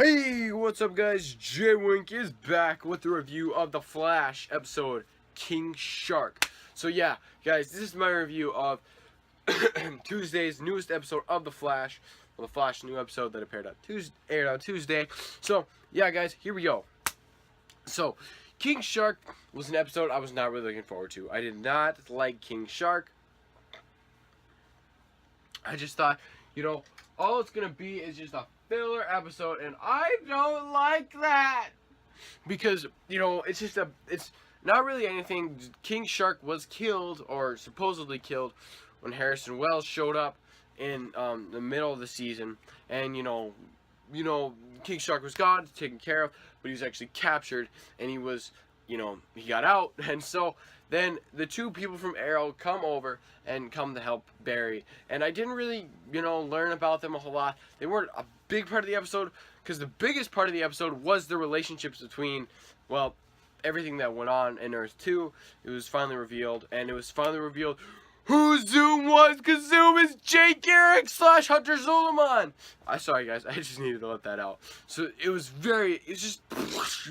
Hey, what's up guys? J-Wink is back with the review of The Flash episode King Shark. So yeah, guys, this is my review of Tuesday's newest episode of The Flash. Well, The Flash new episode that aired on Tuesday. So yeah, guys, here we go. So, King Shark was an episode I was not really looking forward to. I did not like King Shark. I just thought, all it's gonna be is just a filler episode, and I don't like that because it's not really anything. King Shark was killed, or supposedly killed, when Harrison Wells showed up in the middle of the season, and King Shark was gone, taken care of, but he was actually captured, and he got out, and so then the two people from Arrow come over and come to help Barry, and I didn't really, learn about them a whole lot. They weren't a big part of the episode, because the biggest part of the episode was the relationships between, well, everything that went on in Earth 2. It was finally revealed, and it was finally revealed who Zoom was, because Zoom is Jay Garrick / Hunter Zolomon. Sorry guys, I just needed to let that out. So it's just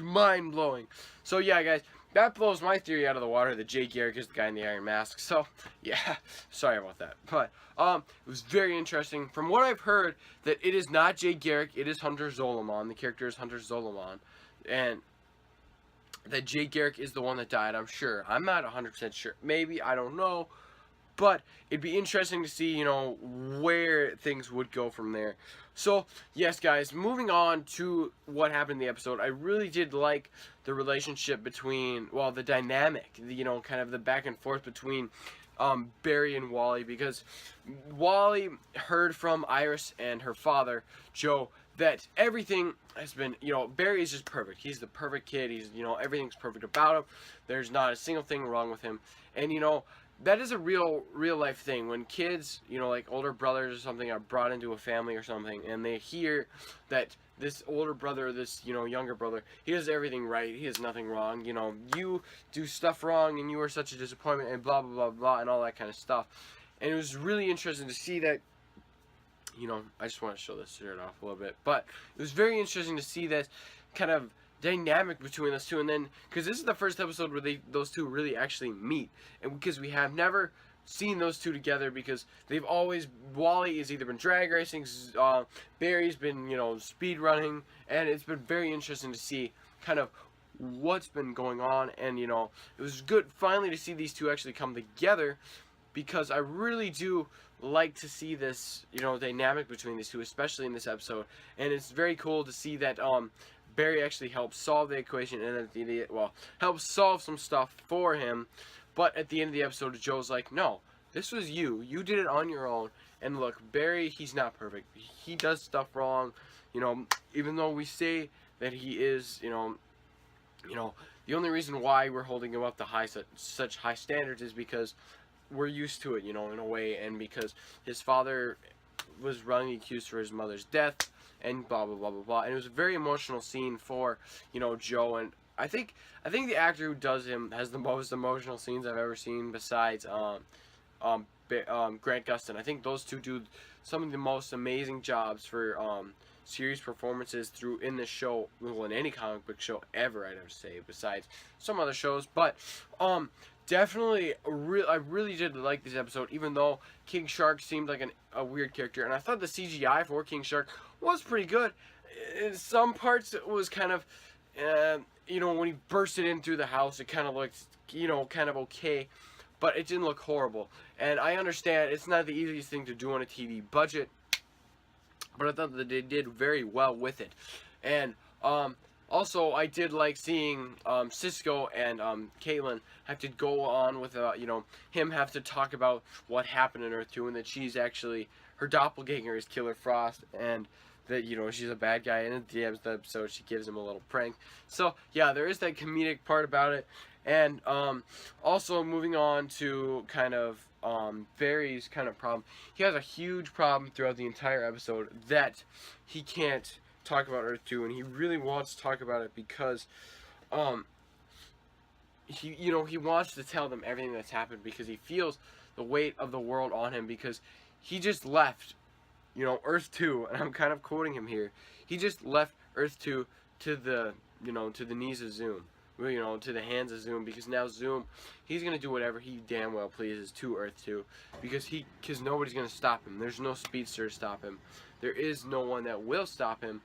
mind-blowing. So yeah guys, that blows my theory out of the water that Jay Garrick is the guy in the Iron Mask. So yeah, sorry about that. But it was very interesting. From what I've heard, that it is not Jay Garrick, it is Hunter Zolomon. The character is Hunter Zolomon. And that Jay Garrick is the one that died, I'm sure. I'm not 100% sure. Maybe, I don't know. But it'd be interesting to see, where things would go from there. So, yes, guys, moving on to what happened in the episode, I really did like the relationship between, well, the dynamic, kind of the back and forth between Barry and Wally, because Wally heard from Iris and her father, Joe, that everything has been, Barry is just perfect. He's the perfect kid. He's, everything's perfect about him. There's not a single thing wrong with him. And, that is a real life thing. When kids, like older brothers or something, are brought into a family or something, and they hear that this older brother, this, younger brother, he does everything right, he has nothing wrong, you do stuff wrong, and you are such a disappointment, and blah, blah, blah, blah, and all that kind of stuff. And it was really interesting to see that, I just want to show this shirt off a little bit, but it was very interesting to see that kind of dynamic between those two, and then because this is the first episode where those two really actually meet, and because we have never seen those two together, because they've always, Wally has either been drag racing, Barry's been speed running, and it's been very interesting to see kind of what's been going on, and it was good finally to see these two actually come together, because I really do like to see this dynamic between these two, especially in this episode, and it's very cool to see that Barry actually helps solve the equation, and at the end, helps solve some stuff for him. But at the end of the episode, Joe's like, no, this was you. You did it on your own. And look, Barry, he's not perfect. He does stuff wrong. Even though we say that he is, the only reason why we're holding him up to such high standards is because we're used to it, in a way, and because his father was wrongly accused for his mother's death, and blah blah blah blah blah. And it was a very emotional scene for Joe, and I think the actor who does him has the most emotional scenes I've ever seen besides Grant Gustin. I think those two do some of the most amazing jobs for series performances in this show, well, in any comic book show ever, I'd have to say, besides some other shows. But definitely, I really did like this episode, even though King Shark seemed like a weird character, and I thought the CGI for King Shark was pretty good. In some parts, it was kind of, when he bursted in through the house, it kind of looked, kind of okay, but it didn't look horrible. And I understand it's not the easiest thing to do on a TV budget, but I thought that they did very well with it. And also, I did like seeing Cisco and Caitlin have to go on with, him have to talk about what happened in Earth 2, and that she's actually, her doppelganger is Killer Frost, and that, she's a bad guy, and at the end of the episode, she gives him a little prank. So, yeah, there is that comedic part about it. And also, moving on to kind of Barry's kind of problem. He has a huge problem throughout the entire episode that he can't talk about Earth 2, and he really wants to talk about it because he wants to tell them everything that's happened, because he feels the weight of the world on him, because he just left Earth 2, and I'm kind of quoting him here. He just left Earth 2 to the, to the knees of Zoom. To the hands of Zoom, because now Zoom, he's gonna do whatever he damn well pleases to Earth 2, because nobody's gonna stop him. There's no speedster to stop him. There is no one that will stop him,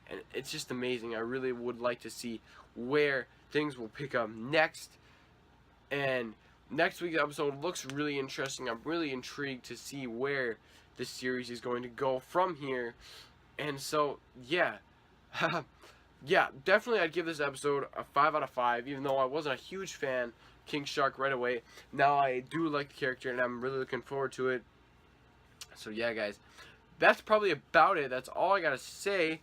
and it's just amazing. I really would like to see where things will pick up next, and next week's episode looks really interesting. I'm really intrigued to see where this series is going to go from here, and so yeah. Yeah, definitely I'd give this episode a 5 out of 5, even though I wasn't a huge fan of King Shark right away. Now I do like the character, and I'm really looking forward to it. So yeah, guys, that's probably about it. That's all I gotta say,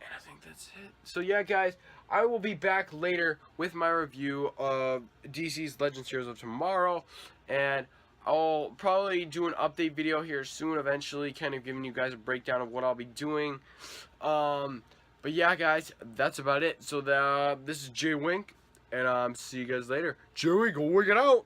and I think that's it. So yeah, guys, I will be back later with my review of DC's Legends Heroes of Tomorrow, and I'll probably do an update video here soon eventually, kind of giving you guys a breakdown of what I'll be doing. But yeah, guys, that's about it. So this is Jay Wink, and see you guys later. Jay Wink, go work it out.